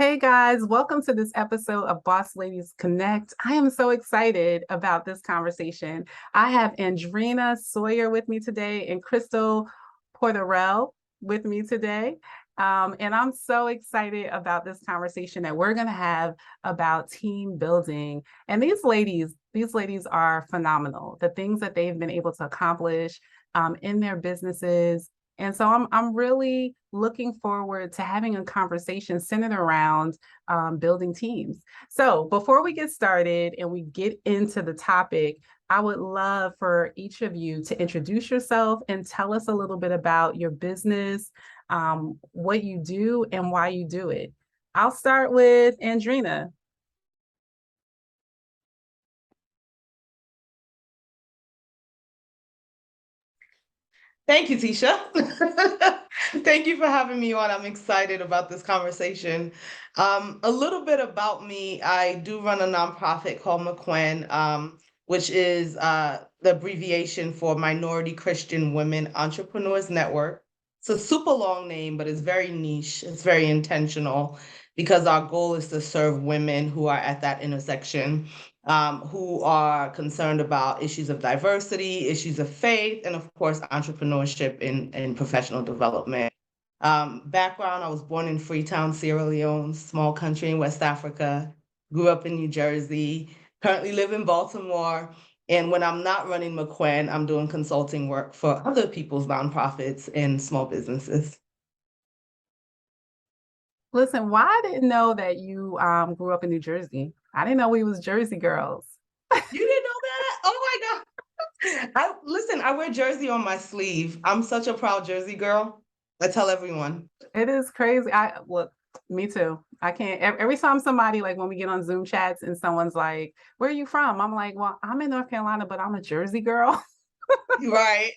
Hey guys, welcome to this episode of Boss Ladies Connect. I am so excited about this conversation. I have Andrena Sawyer with me today and Krystal Portorreal with me today. And I'm so excited about this conversation that we're going to have about team building. And these ladies are phenomenal. The things that they've been able to accomplish in their businesses. And so I'm really looking forward to having a conversation centered around building teams. So before we get started and we get into the topic, I would love for each of you to introduce yourself and tell us a little bit about your business, what you do, and why you do it. I'll start with Andrena. Thank you, Tisha. Thank you for having me on. I'm excited about this conversation. A little bit about me. I do run a nonprofit called MCWEN, which is the abbreviation for Minority Christian Women Entrepreneurs Network. It's a super long name, but it's very niche. It's very intentional because our goal is to serve women who are at that intersection, who are concerned about issues of diversity, issues of faith, and of course, entrepreneurship and professional development. Background, I was born in Freetown, Sierra Leone, small country in West Africa, grew up in New Jersey, currently live in Baltimore. And when I'm not running MCWEN, I'm doing consulting work for other people's nonprofits and small businesses. Listen, why I didn't know that you grew up in New Jersey. I didn't know we was Jersey girls. You didn't know that? Oh my God. Listen, I wear Jersey on my sleeve. I'm such a proud Jersey girl. I tell everyone. It is crazy. I look, me too. I can't every time somebody like when we get on Zoom chats and someone's like, "Where are you from?" I'm like, "Well, I'm in North Carolina, but I'm a Jersey girl." Right.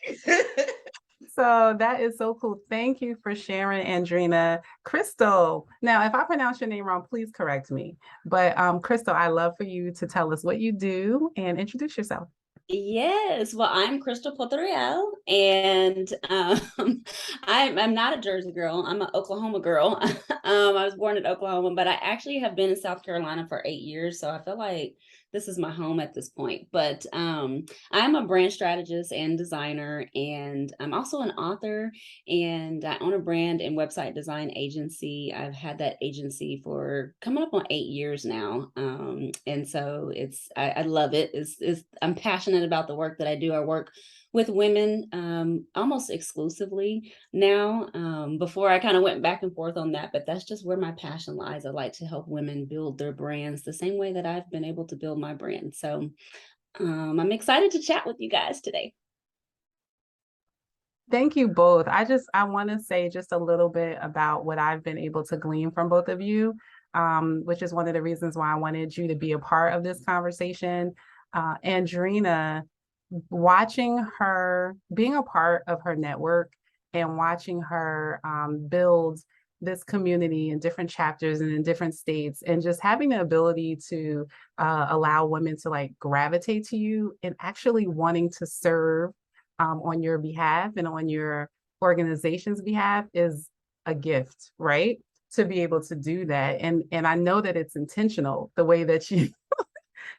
So that is so cool. Thank you for sharing, Andrena. Krystal. Now, if I pronounce your name wrong, please correct me. But Krystal, I love for you to tell us what you do and introduce yourself. Yes, well, I'm Krystal Portorreal, and I'm not a Jersey girl. I'm an Oklahoma girl. I was born in Oklahoma, but I actually have been in South Carolina for 8 years, so I feel like this is my home at this point. But I'm a brand strategist and designer, and I'm also an author, and I own a brand and website design agency. I've had that agency for coming up on 8 years now, and so I love it. I'm passionate about the work that I do. I work with women almost exclusively now. Before I kind of went back and forth on that, but that's just where my passion lies. I like to help women build their brands the same way that I've been able to build my brand. So I'm excited to chat with you guys today. Thank you both. I want to say just a little bit about what I've been able to glean from both of you, which is one of the reasons why I wanted you to be a part of this conversation. Andrena, watching her, being a part of her network and watching her build this community in different chapters and in different states, and just having the ability to allow women to like gravitate to you and actually wanting to serve on your behalf and on your organization's behalf is a gift, right? To be able to do that. And I know that it's intentional, the way that you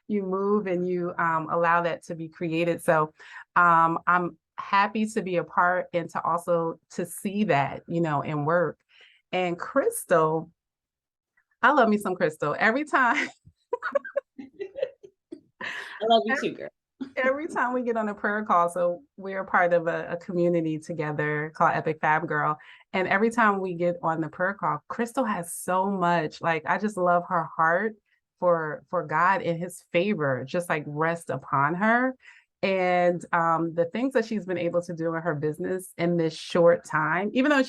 you move and you allow that to be created. So I'm happy to be a part and to also to see that, in work. And Krystal, I love me some Krystal. Every time, I love you too, girl. every time we get on a prayer call, so we're a part of a community together called Epic Fab Girl. And every time we get on the prayer call, Krystal has so much, like, I just love her heart for God and his favor, just like rest upon her. And the things that she's been able to do in her business in this short time, even though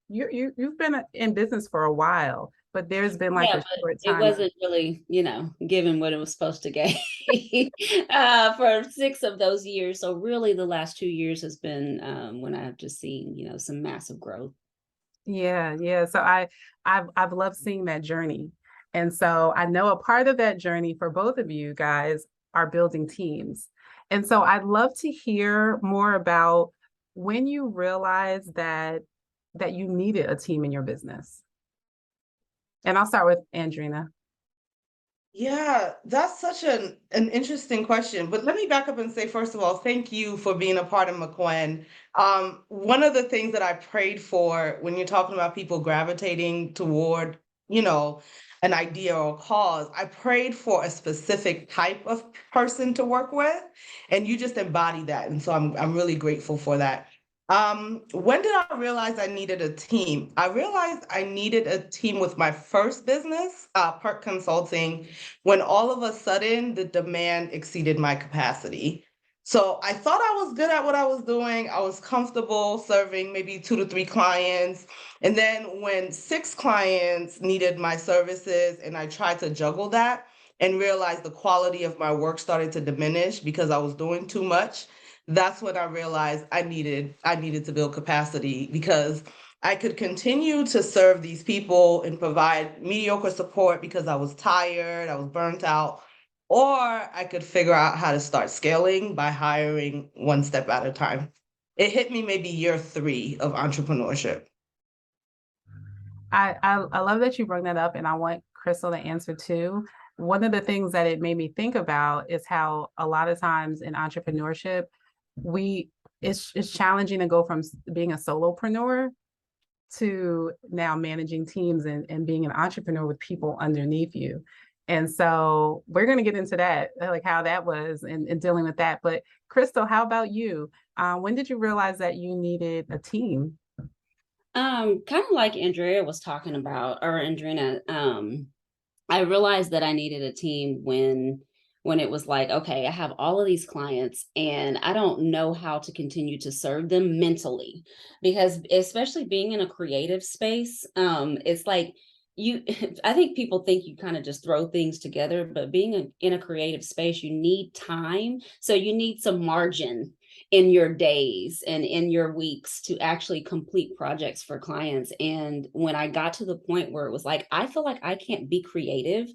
you've been in business for a while, but there's been like Yeah, a but short it time. wasn't really, given what it was supposed to get for 6 of those years. So really the last 2 years has been when I've just seen, some massive growth. Yeah, yeah. So I've loved seeing that journey. And so I know a part of that journey for both of you guys are building teams. And so I'd love to hear more about when you realized that you needed a team in your business. And I'll start with Andrena. Yeah, that's such an interesting question. But let me back up and say, first of all, thank you for being a part of MCWEN. One of the things that I prayed for when you're talking about people gravitating toward, you know, an idea or a cause, I prayed for a specific type of person to work with, and you just embody that. And so I'm really grateful for that. When did I realize I needed a team? I realized I needed a team with my first business, P.E.R.K Consulting, when all of a sudden the demand exceeded my capacity. So I thought I was good at what I was doing. I was comfortable serving maybe 2 to 3 clients. And then when 6 clients needed my services and I tried to juggle that and realized the quality of my work started to diminish because I was doing too much, that's when I realized I needed to build capacity, because I could continue to serve these people and provide mediocre support because I was tired, I was burnt out, or I could figure out how to start scaling by hiring one step at a time. It hit me maybe year 3 of entrepreneurship. I love that you brought that up, and I want Krystal to answer too. One of the things that it made me think about is how a lot of times in entrepreneurship, it's challenging to go from being a solopreneur to now managing teams and being an entrepreneur with people underneath you. And so we're going to get into that, like how that was and dealing with that. But Krystal, how about you? When did you realize that you needed a team? Kind of like Andrea was talking about, or Andrena, I realized that I needed a team when it was like, okay, I have all of these clients and I don't know how to continue to serve them mentally, because especially being in a creative space, it's like you I think people think you kind of just throw things together, but being in a creative space, you need time. So you need some margin in your days and in your weeks to actually complete projects for clients. And when I got to the point where it was like, I feel like I can't be creative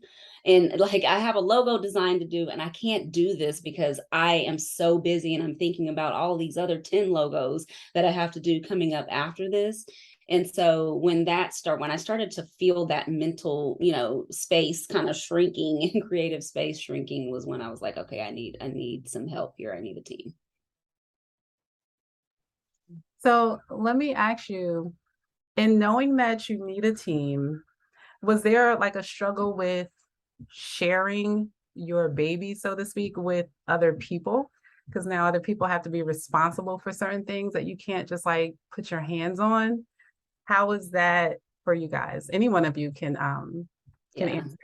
and like I have a logo design to do and I can't do this because I am so busy and I'm thinking about all these other 10 logos that I have to do coming up after this. And so when I started to feel that mental, space kind of shrinking and creative space shrinking, was when I was like, okay, I need some help here. I need a team. So let me ask you, in knowing that you need a team, was there like a struggle with sharing your baby, so to speak, with other people? Because now other people have to be responsible for certain things that you can't just like put your hands on. How was that for you guys? Any one of you can answer.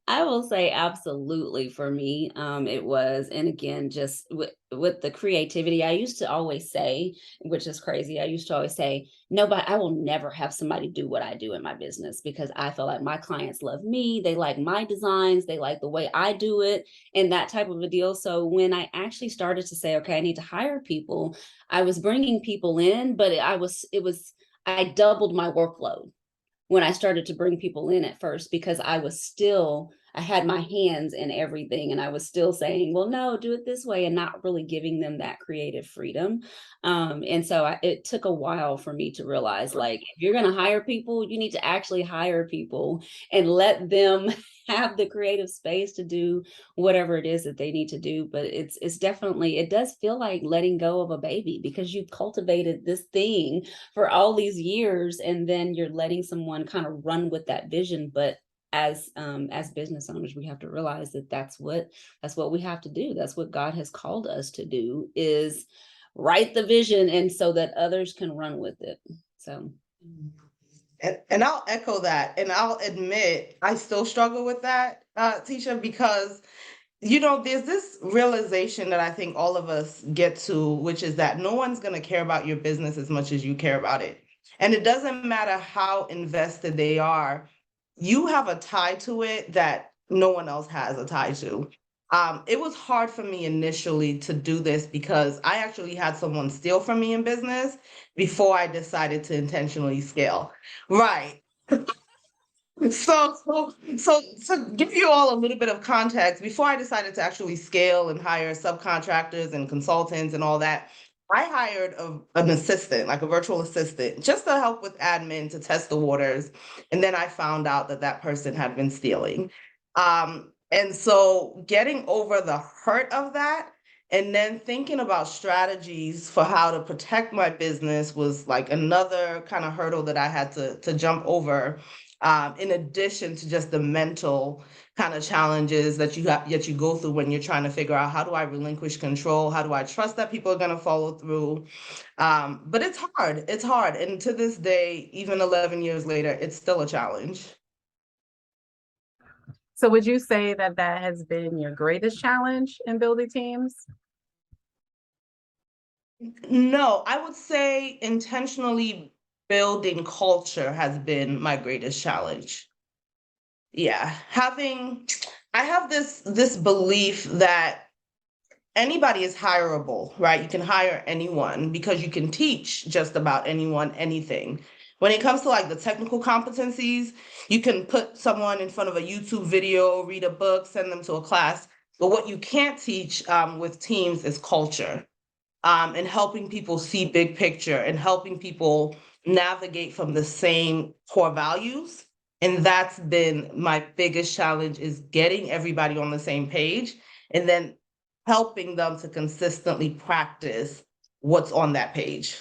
I will say absolutely for me, it was. And again, just with the creativity, I used to always say, which is crazy, I used to always say, nobody, I will never have somebody do what I do in my business, because I feel like my clients love me. They like my designs. They like the way I do it and that type of a deal. So when I actually started to say, okay, I need to hire people, I was bringing people in, but I doubled my workload when I started to bring people in at first, because I had my hands in everything and I was still saying, well, no, do it this way, and not really giving them that creative freedom. And so it took a while for me to realize, like, if you're going to hire people, you need to actually hire people and let them have the creative space to do whatever it is that they need to do. But it's definitely, it does feel like letting go of a baby, because you've cultivated this thing for all these years, and then you're letting someone kind of run with that vision. But as business owners, we have to realize that that's what we have to do. That's what God has called us to do, is write the vision, and so that others can run with it. So And I'll echo that, and I'll admit I still struggle with that, Tisha, because there's this realization that I think all of us get to, which is that no one's going to care about your business as much as you care about it. And it doesn't matter how invested they are, you have a tie to it that no one else has a tie to. It was hard for me initially to do this because I actually had someone steal from me in business before I decided to intentionally scale. Right. So to give you all a little bit of context, before I decided to actually scale and hire subcontractors and consultants and all that, I hired an assistant, like a virtual assistant, just to help with admin to test the waters. And then I found out that that person had been stealing. And so getting over the hurt of that and then thinking about strategies for how to protect my business was like another kind of hurdle that I had to jump over, in addition to just the mental kind of challenges that you go through when you're trying to figure out, how do I relinquish control? How do I trust that people are going to follow through? But it's hard. It's hard. And to this day, even 11 years later, it's still a challenge. So would you say that that has been your greatest challenge in building teams? No, I would say intentionally building culture has been my greatest challenge. Yeah, I have this belief that anybody is hireable, right? You can hire anyone because you can teach just about anyone anything. When it comes to like the technical competencies, you can put someone in front of a YouTube video, read a book, send them to a class. But what you can't teach, with teams is culture, and helping people see big picture and helping people navigate from the same core values. And that's been my biggest challenge, is getting everybody on the same page and then helping them to consistently practice what's on that page.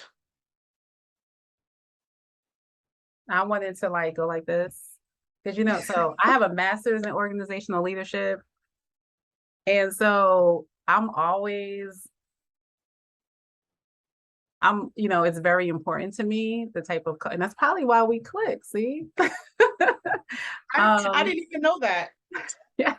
I wanted to like go like this because so I have a master's in organizational leadership. And so it's very important to me, the type of, and that's probably why we click, see? I didn't even know that. Yes,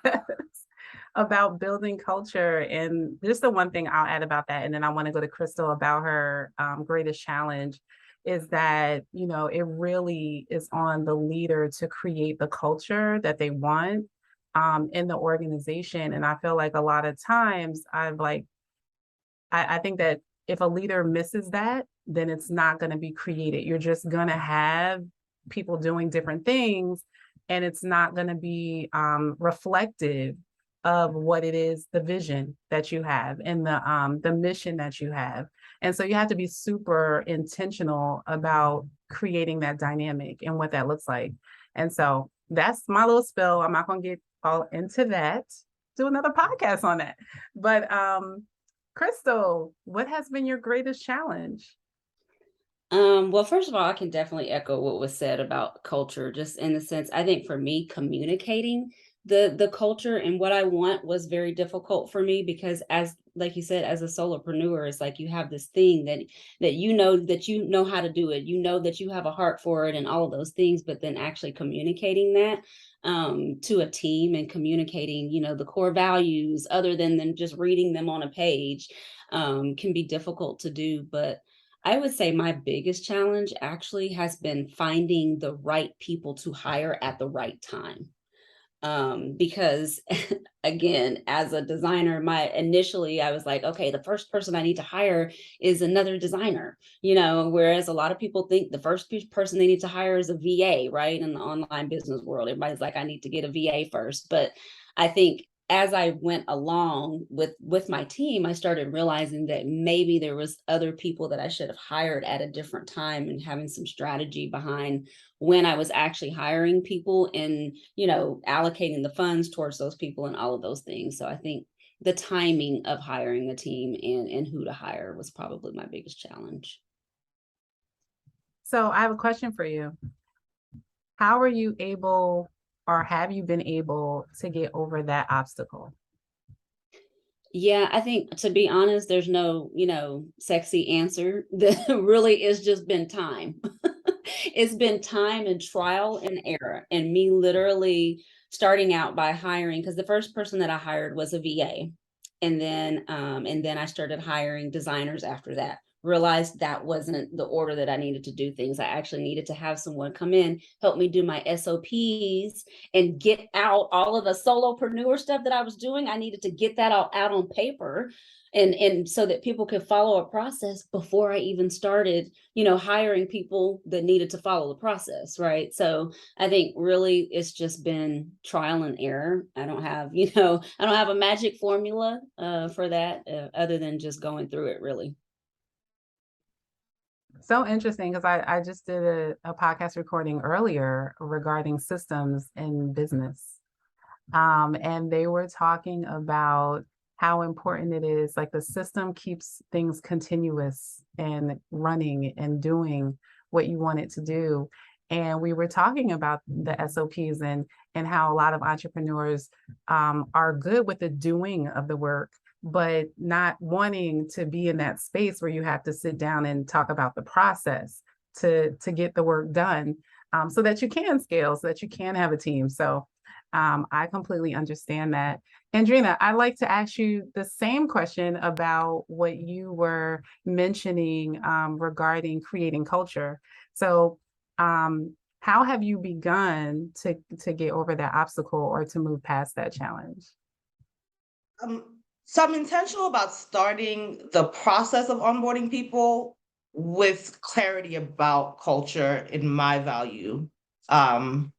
about building culture. And just the one thing I'll add about that, and then I want to go to Krystal about her greatest challenge, is that, it really is on the leader to create the culture that they want in the organization. And I feel like a lot of times I think that if a leader misses that, then it's not going to be created. You're just going to have people doing different things, and it's not going to be reflective of what it is, the vision that you have and the mission that you have. And so you have to be super intentional about creating that dynamic and what that looks like. And so that's my little spill. I'm not going to get all into that. Do another podcast on that. But Krystal, what has been your greatest challenge? Well, first of all, I can definitely echo what was said about culture, just in the sense, I think for me, communicating the culture and what I want was very difficult for me, because as like you said, as a solopreneur, it's like you have this thing that you know how to do it, that you have a heart for it and all of those things, but then actually communicating that to a team and communicating, the core values other than just reading them on a page, can be difficult to do. But I would say my biggest challenge actually has been finding the right people to hire at the right time. Because again, as a designer, initially I was like, okay, the first person I need to hire is another designer, whereas a lot of people think the first person they need to hire is a VA, right? In the online business world, everybody's like, I need to get a VA first. But I think as I went along with my team, I started realizing that maybe there was other people that I should have hired at a different time, and having some strategy behind when I was actually hiring people and, allocating the funds towards those people and all of those things. So I think the timing of hiring a team and who to hire was probably my biggest challenge. So I have a question for you. How are you able, or have you been able to get over that obstacle? Yeah, I think, to be honest, there's no, sexy answer. That really is just been time. It's been time and trial and error, and me literally starting out by hiring, because the first person that I hired was a VA. And then I started hiring designers after that. Realized that wasn't the order that I needed to do things. I actually needed to have someone come in, help me do my SOPs and get out all of the solopreneur stuff that I was doing. I needed to get that all out on paper, and so that people could follow a process before I even started, hiring people that needed to follow the process, right? So I think really it's just been trial and error. I don't have, I don't have a magic formula for that, other than just going through it, really. So interesting because I just did a podcast recording earlier regarding systems in business. And they were talking about how important it is, like the system keeps things continuous and running and doing what you want it to do. And we were talking about the SOPs and how a lot of entrepreneurs are good with the doing of the work, but not wanting to be in that space where you have to sit down and talk about the process to get the work done, so that you can scale, so that you can have a team. So I completely understand that. Andrena, I'd like to ask you the same question about what you were mentioning regarding creating culture. So, how have you begun to get over that obstacle or to move past that challenge? So I'm intentional about starting the process of onboarding people with clarity about culture and my value. Um,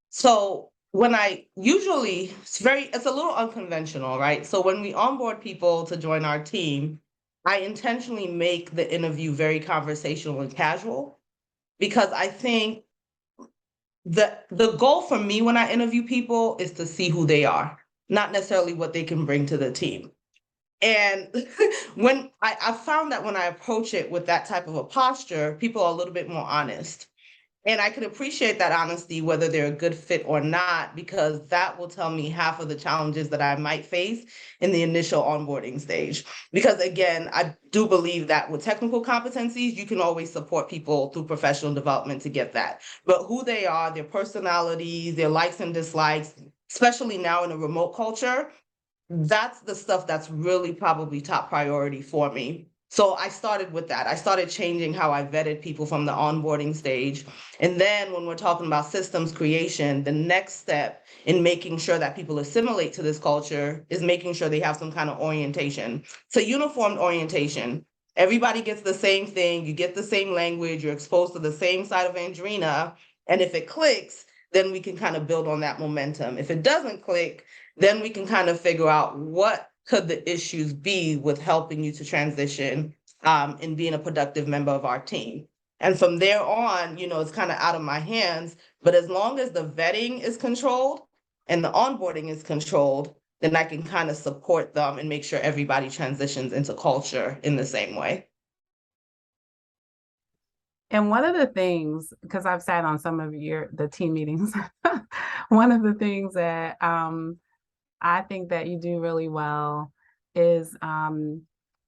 So when I usually, it's a little unconventional, right? So when we onboard people to join our team, I intentionally make the interview very conversational and casual because I think the goal for me when I interview people is to see who they are, not necessarily what they can bring to the team. And when I found that when I approach it with that type of a posture, people are a little bit more honest. And I can appreciate that honesty, whether they're a good fit or not, because that will tell me half of the challenges that I might face in the initial onboarding stage. Because again, I do believe that with technical competencies, you can always support people through professional development to get that. But who they are, their personalities, their likes and dislikes, especially now in a remote culture, that's the stuff that's really probably top priority for me. So I started with that. I started changing how I vetted people from the onboarding stage. And then when we're talking about systems creation, the next step in making sure that people assimilate to this culture is making sure they have some kind of orientation. So uniformed orientation. Everybody gets the same thing, you get the same language, you're exposed to the same side of Andrena. And if it clicks, then we can kind of build on that momentum. If it doesn't click, then we can kind of figure out what could the issues be with helping you to transition and being a productive member of our team. And from there on, it's kind of out of my hands, but as long as the vetting is controlled and the onboarding is controlled, then I can kind of support them and make sure everybody transitions into culture in the same way. And one of the things, because I've sat on some of the team meetings, one of the things that I think that you do really well is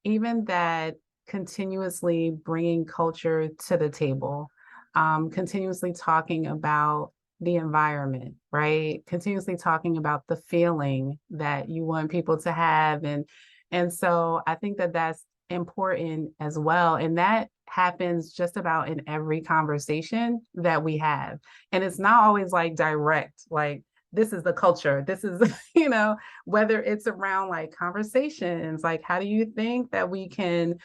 even that continuously bringing culture to the table, continuously talking about the environment, right? Continuously talking about the feeling that you want people to have. And so I think that that's important as well. And that happens just about in every conversation that we have. And it's not always like direct, like, this is the culture. This is, whether it's around like conversations, like how do you think that we can,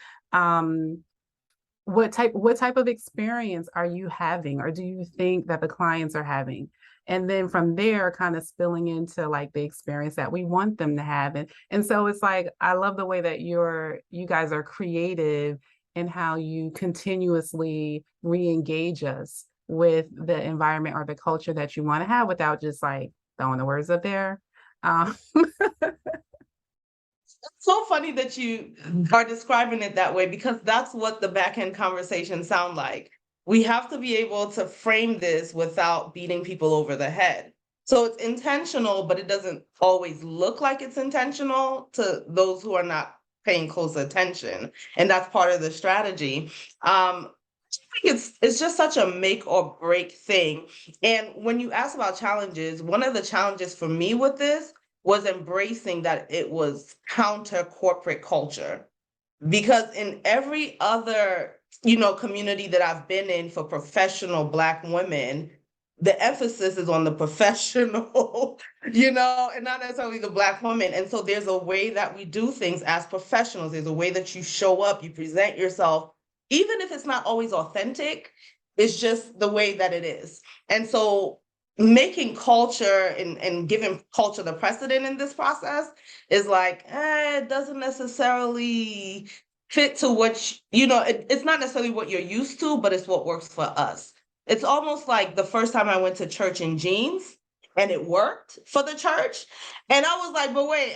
what type of experience are you having, or do you think that the clients are having? And then from there, kind of spilling into like the experience that we want them to have. And so it's like, I love the way that you guys are creative in how you continuously re-engage us with the environment or the culture that you want to have without just like throwing the words up there. It's so funny that you are describing it that way because that's what the back end conversations sound like. We have to be able to frame this without beating people over the head. So it's intentional, but it doesn't always look like it's intentional to those who are not paying close attention. And that's part of the strategy. I think it's just such a make or break thing. And when you ask about challenges, one of the challenges for me with this was embracing that it was counter corporate culture. Because in every other, community that I've been in for professional Black women, the emphasis is on the professional, and not necessarily the Black woman. And so there's a way that we do things as professionals. There's a way that you show up, you present yourself, even if it's not always authentic, it's just the way that it is. And so making culture and giving culture the precedent in this process is like, it doesn't necessarily fit to what, it's not necessarily what you're used to, but it's what works for us. It's almost like the first time I went to church in jeans and it worked for the church. And I was like, but wait,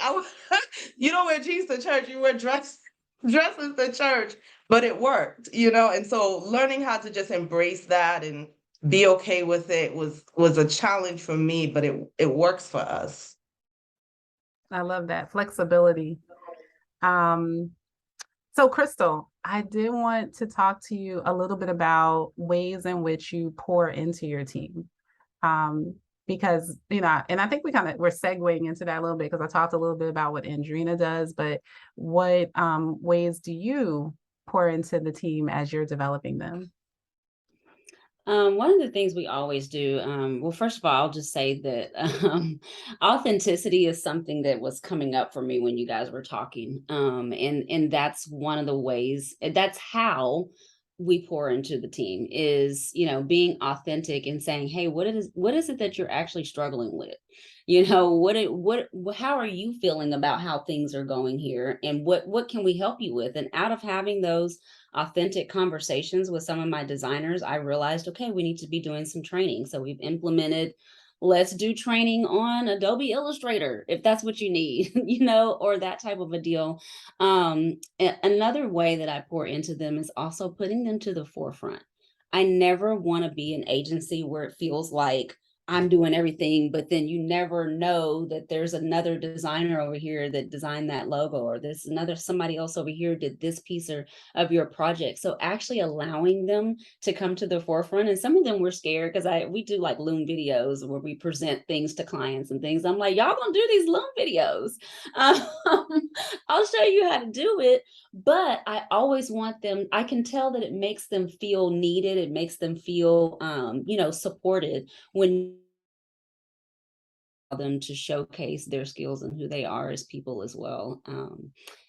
you don't wear jeans to church, you wear dresses to church, but it worked, And so learning how to just embrace that and be okay with it was a challenge for me, but it works for us. I love that flexibility. So Krystal, I did want to talk to you a little bit about ways in which you pour into your team. Because, and I think we're segueing into that a little bit because I talked a little bit about what Andrena does, but what ways do you pour into the team as you're developing them? One of the things we always do, well, first of all, I'll just say that authenticity is something that was coming up for me when you guys were talking. And that's one of the ways, that's how we pour into the team is, being authentic and saying, hey, what is it that you're actually struggling with? How are you feeling about how things are going here? And what can we help you with? And out of having those authentic conversations with some of my designers, I realized, okay, we need to be doing some training. So we've implemented, let's do training on Adobe Illustrator, if that's what you need, or that type of a deal. Another way that I pour into them is also putting them to the forefront. I never want to be an agency where it feels like I'm doing everything, but then you never know that there's another designer over here that designed that logo, or there's somebody else over here did this piece of your project. So actually allowing them to come to the forefront, and some of them were scared because we do like Loom videos where we present things to clients and things. I'm like, y'all gonna do these Loom videos? I'll show you how to do it. But I always want them, I can tell that it makes them feel needed. It makes them feel, supported when them to showcase their skills and who they are as people as well.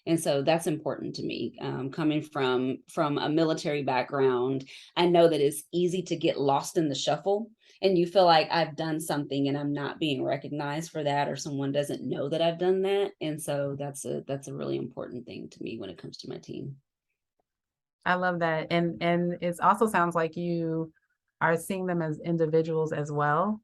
And so that's important to me. Coming from a military background, I know that it's easy to get lost in the shuffle and you feel like I've done something and I'm not being recognized for that, or someone doesn't know that I've done that. And so that's a really important thing to me when it comes to my team. I love that. And it also sounds like you are seeing them as individuals as well.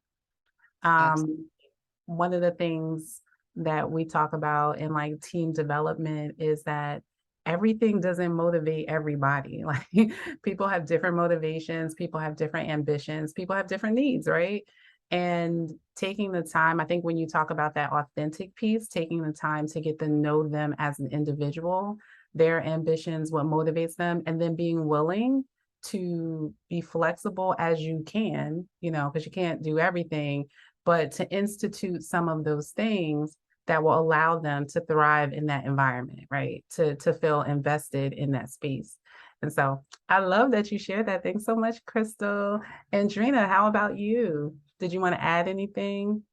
One of the things that we talk about in like team development is that everything doesn't motivate everybody. Like people have different motivations, people have different ambitions, people have different needs, right? And taking the time, I think when you talk about that authentic piece, taking the time to get to know them as an individual, their ambitions, what motivates them, and then being willing to be flexible as you can, because you can't do everything, but to institute some of those things that will allow them to thrive in that environment, right? To feel invested in that space. And so I love that you shared that. Thanks so much, Krystal. Andrena, how about you? Did you want to add anything?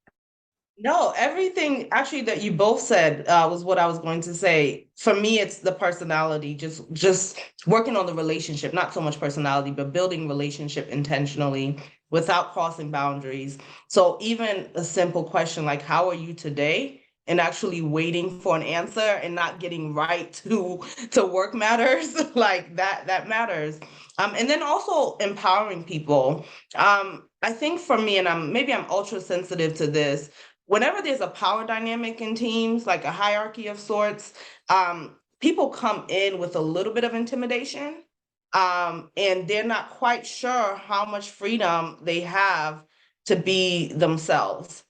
No, everything actually that you both said was what I was going to say. For me, it's the personality, just working on the relationship, not so much personality, but building relationship intentionally without crossing boundaries. So even a simple question like, how are you today? And actually waiting for an answer and not getting right to work matters, like that matters. And then also empowering people. I think for me, and I'm ultra sensitive to this, whenever there's a power dynamic in teams, like a hierarchy of sorts, people come in with a little bit of intimidation, and they're not quite sure how much freedom they have to be themselves.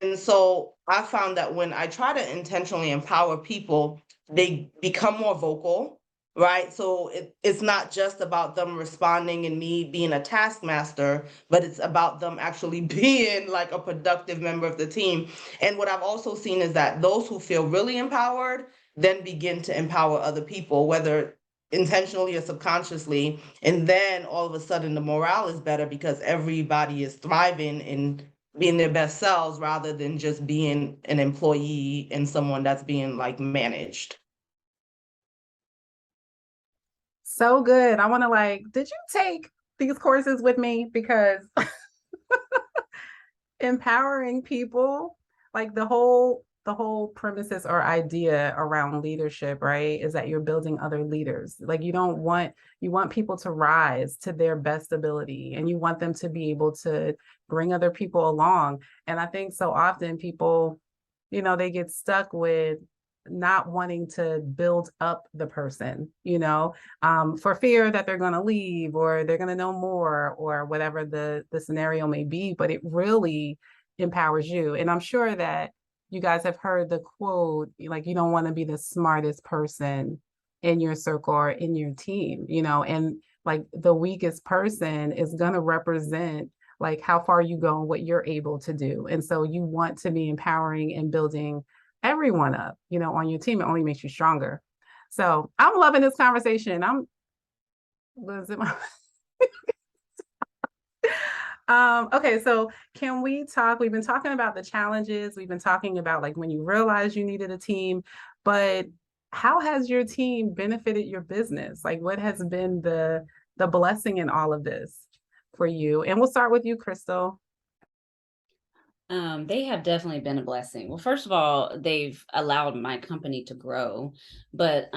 And so I found that when I try to intentionally empower people, they become more vocal, right? So it's not just about them responding and me being a taskmaster, but it's about them actually being like a productive member of the team. And what I've also seen is that those who feel really empowered then begin to empower other people, whether intentionally or subconsciously. And then all of a sudden the morale is better because everybody is thriving and being their best selves rather than just being an employee and someone that's being like managed. So good. I want to did you take these courses with me? Because empowering people, like the whole the whole premises or idea around leadership, right, is that you're building other leaders. Like you want people to rise to their best ability, and you want them to be able to bring other people along. And I think so often people, they get stuck with not wanting to build up the person, for fear that they're going to leave or they're going to know more or whatever the scenario may be. But it really empowers you. And I'm sure that you guys have heard the quote, like, you don't want to be the smartest person in your circle or in your team, and like the weakest person is going to represent like how far you go and what you're able to do. And so you want to be empowering and building everyone up, on your team. It only makes you stronger. So I'm loving this conversation. Okay, so can we talk? We've been talking about the challenges. We've been talking about like when you realized you needed a team, but how has your team benefited your business? Like what has been the blessing in all of this for you? And we'll start with you, Krystal. They have definitely been a blessing. Well, first of all, they've allowed my company to grow, but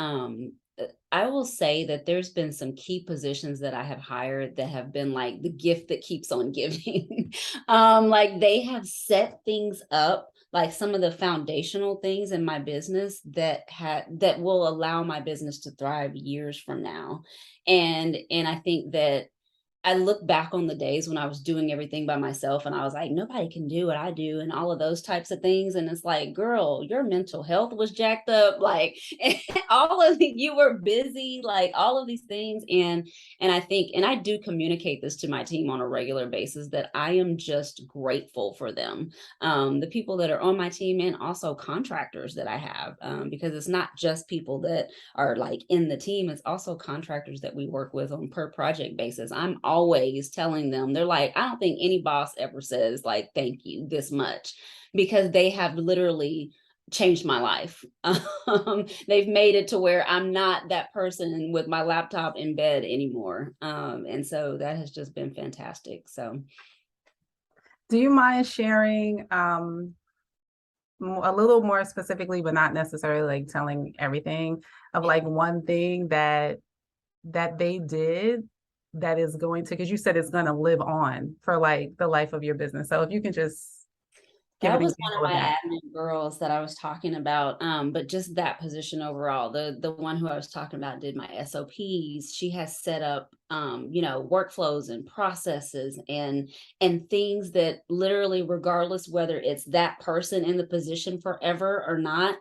I will say that there's been some key positions that I have hired that have been like the gift that keeps on giving. Like they have set things up, like some of the foundational things in my business that will allow my business to thrive years from now. And I think that I look back on the days when I was doing everything by myself and I was like, nobody can do what I do and all of those types of things. And it's like, girl, your mental health was jacked up. Like you were busy, like all of these things. And I think, and I do communicate this to my team on a regular basis, that I am just grateful for them. The people that are on my team and also contractors that I have, because it's not just people that are like in the team, it's also contractors that we work with on per project basis. I'm always telling them, they're like, I don't think any boss ever says like, thank you this much, because they have literally changed my life. They've made it to where I'm not that person with my laptop in bed anymore. And so that has just been fantastic. So. Do you mind sharing a little more specifically, but not necessarily like telling everything, of like one thing that they did that is going to, because you said it's going to live on for like the life of your business. So if you can just give That an was one example of of my that. admin girls that I was talking about. But just that position overall, the one who I was talking about did my SOPs. She has set up, workflows and processes and things that literally, regardless whether it's that person in the position forever or not,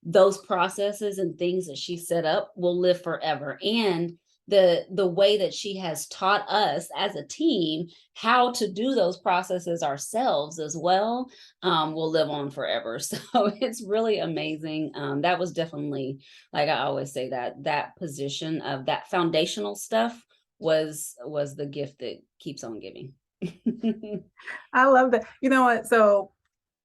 those processes and things that she set up will live forever. And the way that she has taught us as a team how to do those processes ourselves as well, will live on forever. So it's really amazing. That was definitely, like I always say, that position of that foundational stuff was the gift that keeps on giving. I love that. You know what? So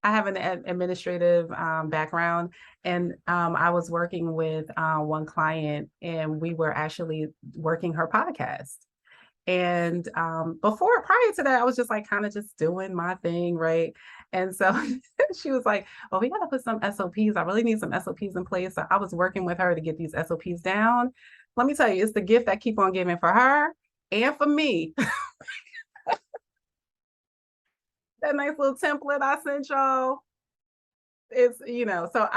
I have an administrative background, and I was working with one client, and we were actually working her podcast. And prior to that, I was just like kind of just doing my thing, right? And so she was like, "Oh, we got to put some SOPs. I really need some SOPs in place." So I was working with her to get these SOPs down. Let me tell you, it's the gift that keep on giving for her and for me. That nice little template I sent y'all. It's, so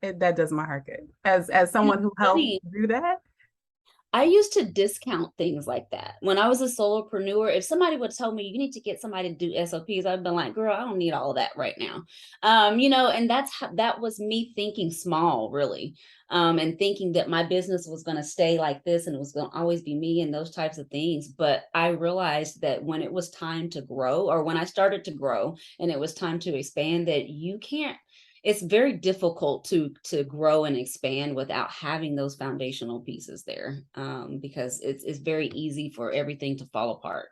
that does my heart good as someone who helped do that. I used to discount things like that. When I was a solopreneur, if somebody would tell me you need to get somebody to do SOPs, I'd been like, girl, I don't need all of that right now. And that was me thinking small, really. And thinking that my business was going to stay like this and it was going to always be me and those types of things. But I realized that when it was time to grow, or when I started to grow and it was time to expand, that it's very difficult to grow and expand without having those foundational pieces there, because it's very easy for everything to fall apart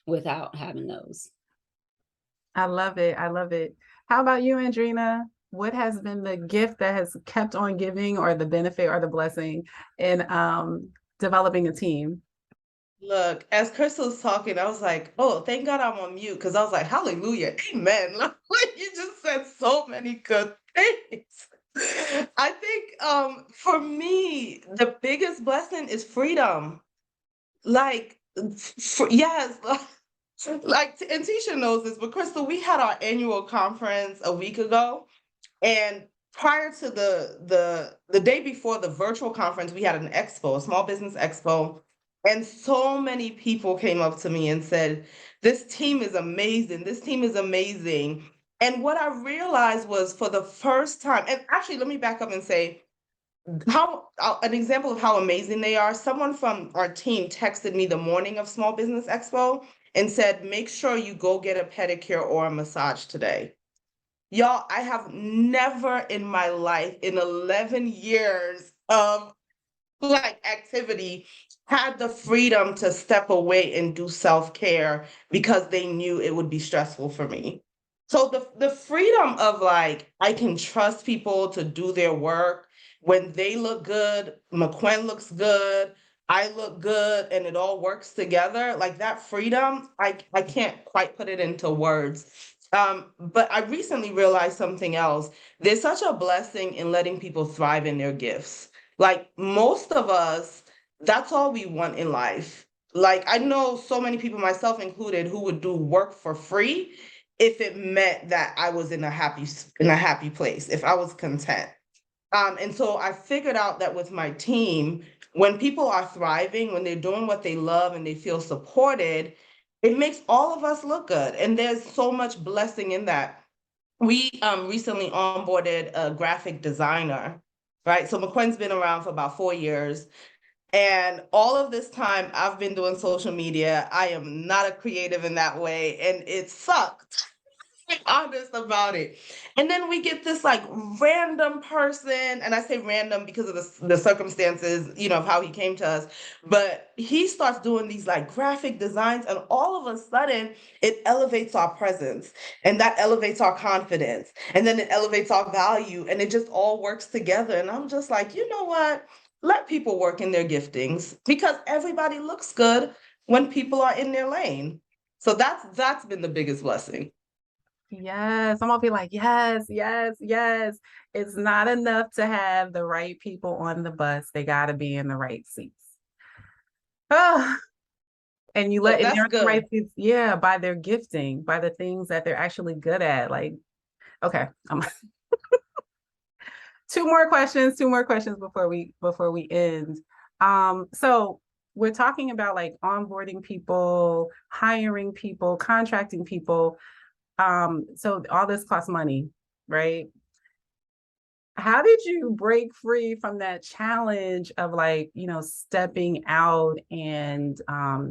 without having those. I love it. I love it. How about you, Andrena? What has been the gift that has kept on giving, or the benefit or the blessing in developing a team? Look, as Crystal was talking, I was like, oh, thank God I'm on mute because I was like, hallelujah, amen. Like you just said so many good things. I think for me, the biggest blessing is freedom. Like, yes, like, and Tisha knows this, but Crystal, we had our annual conference a week ago, and prior to the day before the virtual conference, we had an expo, a small business expo, and so many people came up to me and said, "This team is amazing. This team is amazing." And what I realized was for the first time, and actually, let me back up and say, how an example of how amazing they are. Someone from our team texted me the morning of Small Business Expo and said, "Make sure you go get a pedicure or a massage today." Y'all, I have never in my life, in 11 years of like activity, had the freedom to step away and do self-care because they knew it would be stressful for me. So the freedom of like, I can trust people to do their work. When they look good, MCWEN looks good, I look good, and it all works together. Like that freedom, I can't quite put it into words. But I recently realized something else. There's such a blessing in letting people thrive in their gifts. Like most of us, that's all we want in life. Like I know so many people, myself included, who would do work for free if it meant that I was in a happy place, if I was content. And so I figured out that with my team, when people are thriving, when they're doing what they love and they feel supported, it makes all of us look good. And there's so much blessing in that. We recently onboarded a graphic designer, right? So MCWEN's been around for about 4 years. And all of this time I've been doing social media. I am not a creative in that way. And it sucked. Be honest about it. And then we get this like random person, and I say random because of the circumstances, of how he came to us. But he starts doing these like graphic designs, and all of a sudden it elevates our presence, and that elevates our confidence, and then it elevates our value, and it just all works together. And I'm just like, you know what? Let people work in their giftings because everybody looks good when people are in their lane. So that's been the biggest blessing. Yes, I'm gonna be like, yes, yes, yes. It's not enough to have the right people on the bus. They gotta be in the right seats. Oh, and you Look, let in that's their right good. seats, yeah, by their gifting, by the things that they're actually good at. Like, okay, two more questions before we end. So we're talking about like onboarding people, hiring people, contracting people. So all this costs money, right? How did you break free from that challenge of like, stepping out and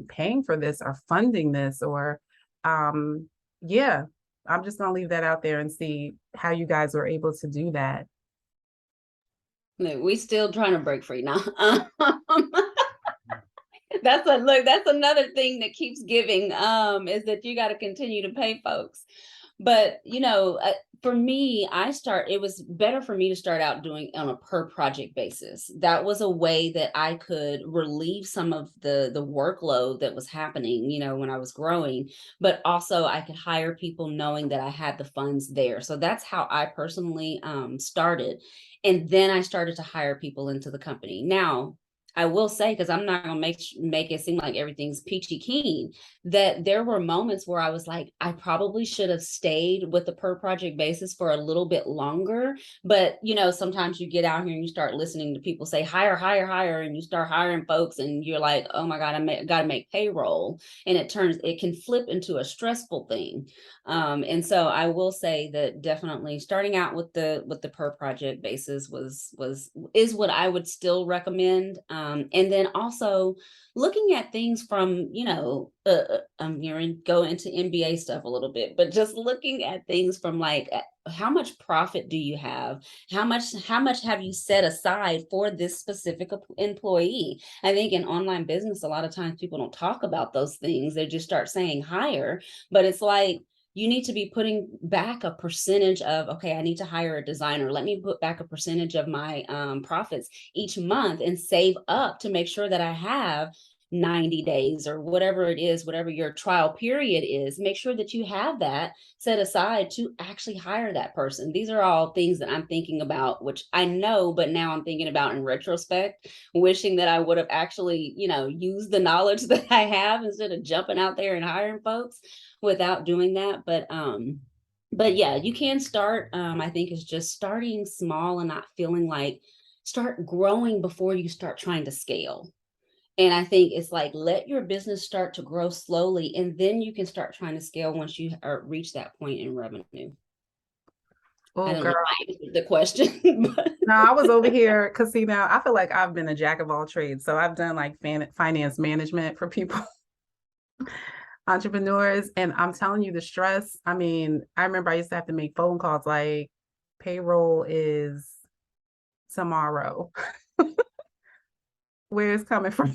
paying for this or funding this or yeah, I'm just gonna leave that out there and see how you guys were able to do that. Look, we still trying to break free now. That's another thing that keeps giving, is that you got to continue to pay folks. But for me, it was better for me to start out doing on a per project basis. That was a way that I could relieve some of the workload that was happening, when I was growing, but also I could hire people knowing that I had the funds there. So that's how I personally started. And then I started to hire people into the company. Now, I will say, because I'm not gonna make it seem like everything's peachy keen, that there were moments where I was like, I probably should have stayed with the per project basis for a little bit longer. But sometimes you get out here and you start listening to people say hire, hire, hire, and you start hiring folks, and you're like, oh my God, gotta make payroll, and it can flip into a stressful thing. And so I will say that definitely starting out with the per project basis is what I would still recommend. And then also looking at things from, I'm here and go into MBA stuff a little bit, but just looking at things from like, how much profit do you have? How much have you set aside for this specific employee? I think in online business, a lot of times people don't talk about those things. They just start saying hire, but it's like, you need to be putting back a percentage of, okay, I need to hire a designer. Let me put back a percentage of my profits each month and save up to make sure that I have 90 days or whatever it is, whatever your trial period is, make sure that you have that set aside to actually hire that person. These are all things that I'm thinking about, which I know, but now I'm thinking about in retrospect, wishing that I would have actually, used the knowledge that I have instead of jumping out there and hiring folks without doing that. But yeah, you can start. I think it's just starting small and not feeling like start growing before you start trying to scale. And I think it's like, let your business start to grow slowly, and then you can start trying to scale once you reach that point in revenue. I Oh, don't girl. know if I answered the question. But No, I was over here because see now I feel like I've been a jack of all trades. So I've done like finance management for people, entrepreneurs, and I'm telling you the stress. I mean, I remember I used to have to make phone calls like payroll is tomorrow. Where it's coming from?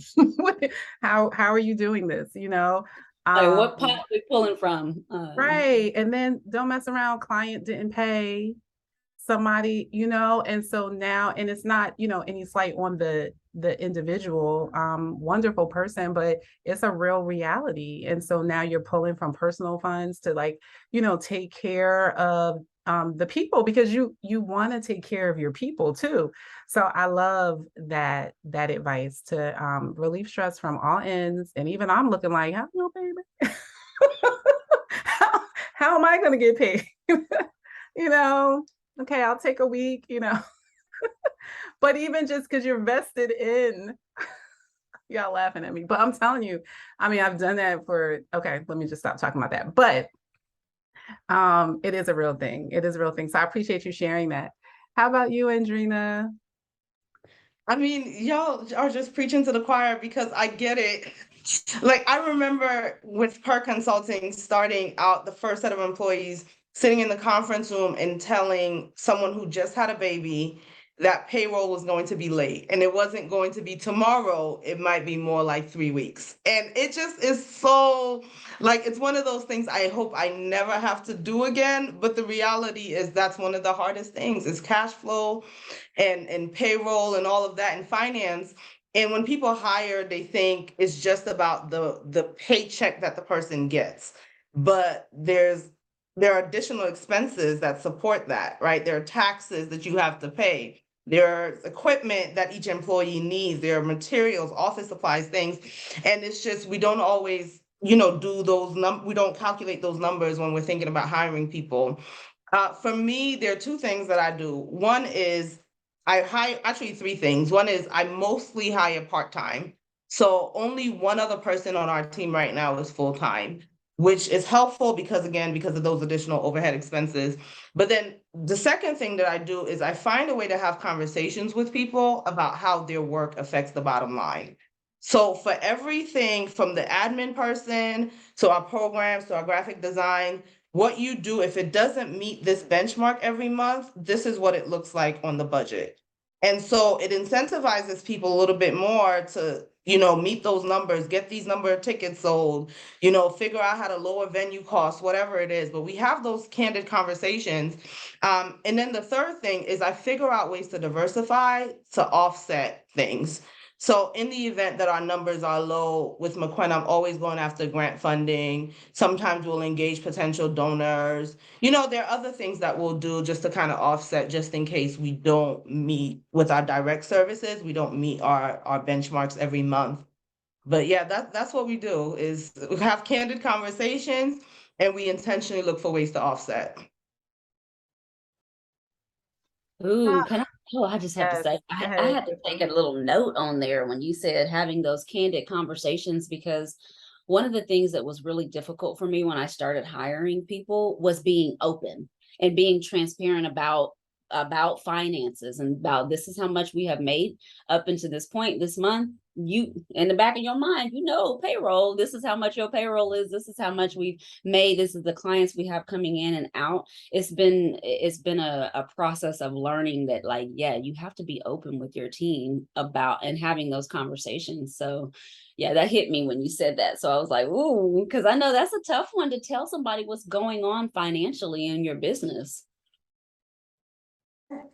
How are you doing this? like, what pot are we pulling from? Right. And then don't mess around. Client didn't pay somebody, and so now, and it's not, any slight on the individual, wonderful person, but it's a real reality. And so now you're pulling from personal funds to like, take care of the people, because you want to take care of your people too. So I love that advice to relieve stress from all ends. And even I'm looking like, how you baby? how am I going to get paid? Okay, I'll take a week, but even just because you're vested in, y'all laughing at me, but I'm telling you, I mean, I've done that okay, let me just stop talking about that. But it is a real thing. It is a real thing. So I appreciate you sharing that. How about you, Andrena? I mean, y'all are just preaching to the choir because I get it. Like, I remember with Per Consulting starting out, the first set of employees sitting in the conference room and telling someone who just had a baby that payroll was going to be late, and it wasn't going to be tomorrow. It might be more like 3 weeks. And it just is so, like, it's one of those things I hope I never have to do again. But the reality is that's one of the hardest things is cash flow and payroll and all of that in finance. And when people hire, they think it's just about the paycheck that the person gets. But there are additional expenses that support that, right? There are taxes that you have to pay. There's equipment that each employee needs. There are materials, office supplies, things. And it's just, we don't always, do those we don't calculate those numbers when we're thinking about hiring people. For me, there are two things that I do. One is I hire, actually three things. One is I mostly hire part-time. So only one other person on our team right now is full-time, which is helpful because of those additional overhead expenses. But then the second thing that I do is I find a way to have conversations with people about how their work affects the bottom line. So for everything from the admin person to our programs to our graphic design, what you do, if it doesn't meet this benchmark every month, this is what it looks like on the budget. And so it incentivizes people a little bit more to, meet those numbers, get these number of tickets sold, figure out how to lower venue costs, whatever it is. But we have those candid conversations. And then the third thing is I figure out ways to diversify to offset things. So in the event that our numbers are low with MCWEN, I'm always going after grant funding. Sometimes we'll engage potential donors. There are other things that we'll do just to kind of offset, just in case we don't meet with our direct services. We don't meet our benchmarks every month. But yeah, that's what we do is we have candid conversations and we intentionally look for ways to offset. Ooh, I just have to Yes, say, go I ahead. had to take a little note on there when you said having those candid conversations, because one of the things that was really difficult for me when I started hiring people was being open and being transparent about finances and about this is how much we have made up until this point this month. You in the back of your mind, payroll, this is how much your payroll is, this is how much we've made, this is the clients we have coming in and out. It's been a process of learning that, like, yeah, you have to be open with your team about and having those conversations. So yeah, that hit me when you said that. So I was like, ooh, because I know that's a tough one to tell somebody what's going on financially in your business.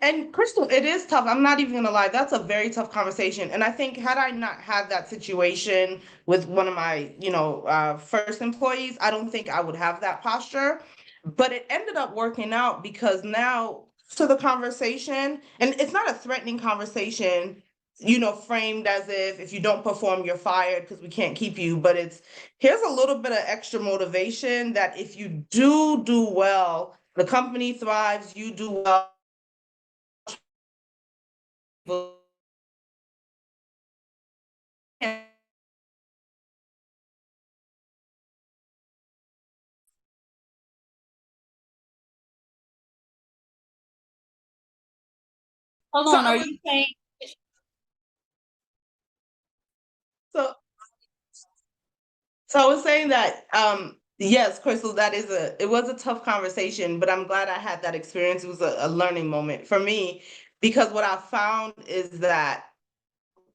And Krystal, it is tough. I'm not even gonna lie. That's a very tough conversation. And I think had I not had that situation with one of my, first employees, I don't think I would have that posture. But it ended up working out because now to the conversation, and it's not a threatening conversation, framed as if you don't perform, you're fired because we can't keep you. But it's here's a little bit of extra motivation that if you do well, the company thrives, you do well. Hold So on, I are was you saying so so I was saying that yes, Krystal, it was a tough conversation, but I'm glad I had that experience. It was a learning moment for me because what I found is that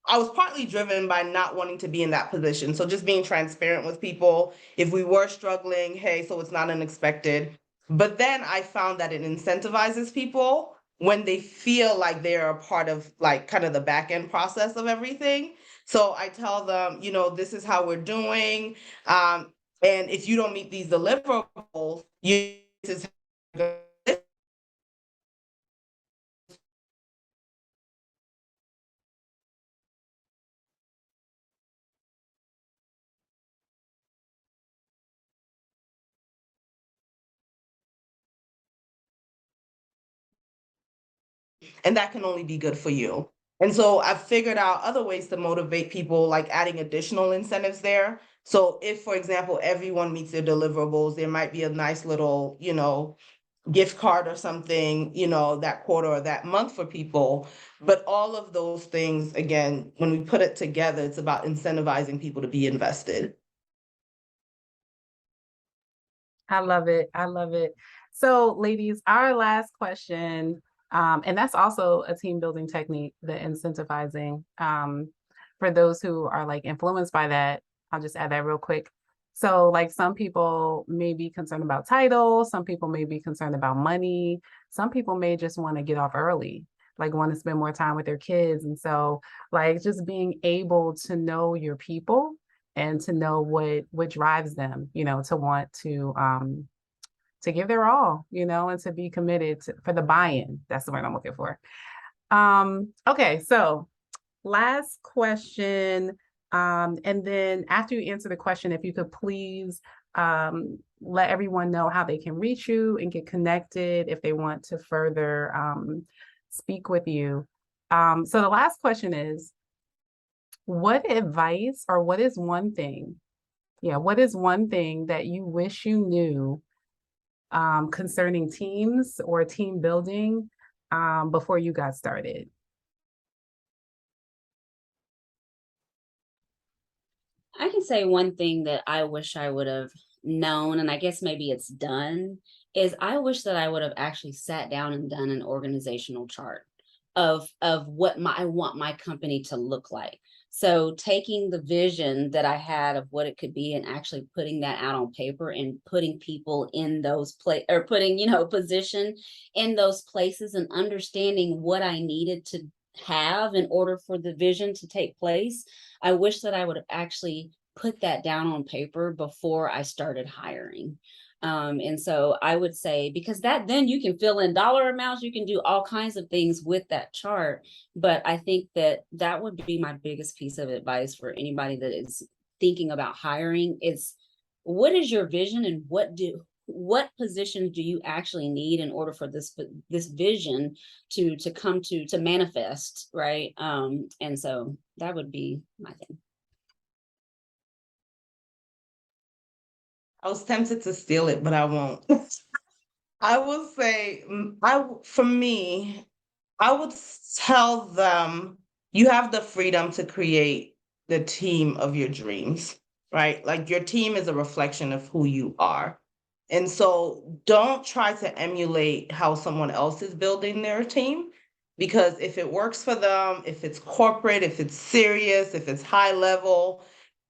I was partly driven by not wanting to be in that position. So just being transparent with people. If we were struggling, hey, so it's not unexpected. But then I found that it incentivizes people when they feel like they're a part of like kind of the back end process of everything. So I tell them, this is how we're doing. And if you don't meet these deliverables, this is and that can only be good for you. And so I've figured out other ways to motivate people, like adding additional incentives there. So if, for example, everyone meets their deliverables, there might be a nice little, gift card or something, that quarter or that month for people. But all of those things, again, when we put it together, it's about incentivizing people to be invested. I love it. I love it. So, ladies, our last question, and that's also a team building technique, the incentivizing. For those who are like influenced by that, I'll just add that real quick. So, like some people may be concerned about title, some people may be concerned about money, some people may just want to get off early, like want to spend more time with their kids. And so, like just being able to know your people and to know what drives them, to want to give their all, and to be committed for the buy-in. That's the word I'm looking for. Okay, so last question. And then after you answer the question, if you could please let everyone know how they can reach you and get connected if they want to further speak with you. So the last question is, what advice or what is one thing that you wish you knew concerning teams or team building before you got started? I can say one thing that I wish I would have known, and I guess maybe it's done, is I wish that I would have actually sat down and done an organizational chart of what I want my company to look like. So taking the vision that I had of what it could be and actually putting that out on paper and putting people in those or putting, position in those places and understanding what I needed to have in order for the vision to take place. I wish that I would have actually put that down on paper before I started hiring. And so I would say, because then you can fill in dollar amounts, you can do all kinds of things with that chart. But I think that would be my biggest piece of advice for anybody that is thinking about hiring is, what is your vision and what positions do you actually need in order for this vision to come to manifest, right? And so that would be my thing. I was tempted to steal it, but I won't. I will say, for me, I would tell them you have the freedom to create the team of your dreams, right? Like your team is a reflection of who you are. And so don't try to emulate how someone else is building their team, because if it works for them, if it's corporate, if it's serious, if it's high level,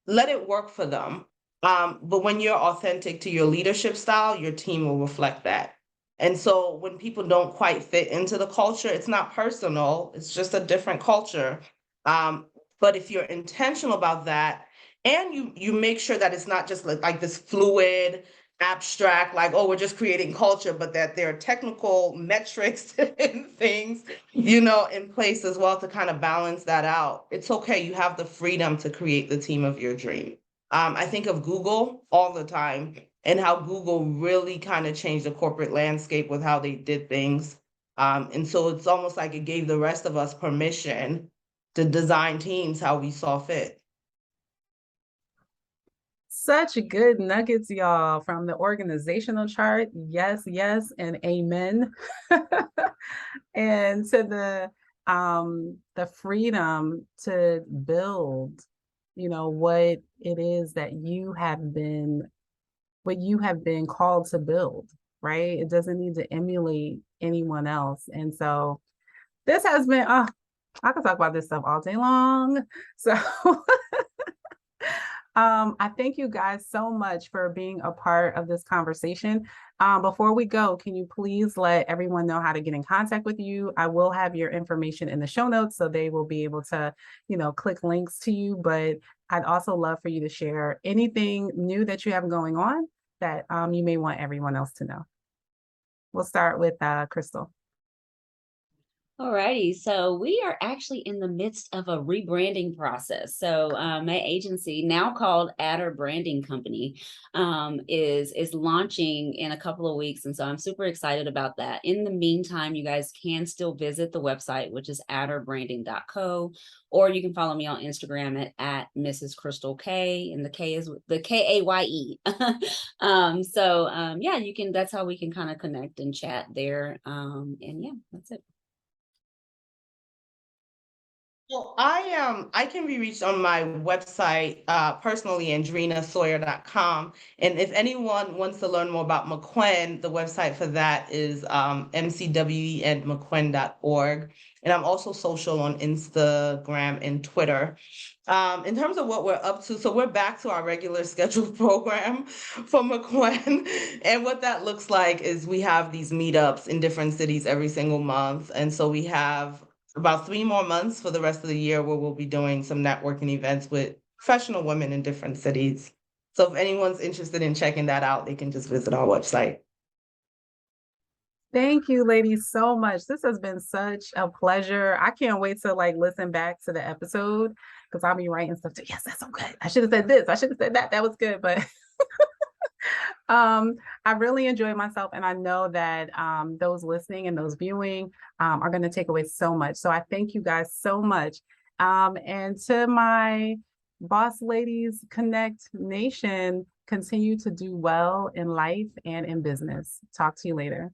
let it work for them. But when you're authentic to your leadership style, your team will reflect that. And so when people don't quite fit into the culture, it's not personal, it's just a different culture. But if you're intentional about that, and you make sure that it's not just like this fluid, abstract, like, oh, we're just creating culture, but that there are technical metrics and things, in place as well to kind of balance that out. It's okay. You have the freedom to create the team of your dream. I think of Google all the time and how Google really kind of changed the corporate landscape with how they did things. And so it's almost like it gave the rest of us permission to design teams how we saw fit. Such good nuggets, y'all, from the organizational chart. Yes, yes, and amen. And to the freedom to build, what it is that what you have been called to build, right? It doesn't need to emulate anyone else. And so this has been, I could talk about this stuff all day long. So I thank you guys so much for being a part of this conversation. Before we go, can you please let everyone know how to get in contact with you? I will have your information in the show notes, so they will be able to, click links to you. But I'd also love for you to share anything new that you have going on that you may want everyone else to know. We'll start with Krystal. Alrighty, so we are actually in the midst of a rebranding process. So my agency, now called Ader Branding Company, is launching in a couple of weeks, and so I'm super excited about that. In the meantime, you guys can still visit the website, which is aderbranding.co, or you can follow me on Instagram at Mrs. Krystal K, and the K is the Kaye. Yeah, you can. That's how we can kind of connect and chat there. And yeah, that's it. Well, I can be reached on my website, personally, andrenasawyer.com. And if anyone wants to learn more about MCWEN, the website for that is MCWEN.MCWEN.org. And I'm also social on Instagram and Twitter. In terms of what we're up to, so we're back to our regular scheduled program for MCWEN. And what that looks like is we have these meetups in different cities every single month. And so we have about 3 more months for the rest of the year where we'll be doing some networking events with professional women in different cities. So if anyone's interested in checking that out, they can just visit our website. Thank you, ladies, so much. This has been such a pleasure. I can't wait to listen back to the episode because I'll be writing stuff too. Yes, that's so good. I should have said this. I should have said that. That was good. But I really enjoyed myself, and I know that those listening and those viewing are going to take away so much. So I thank you guys so much. And to my Boss Ladies Connect Nation, continue to do well in life and in business. Talk to you later.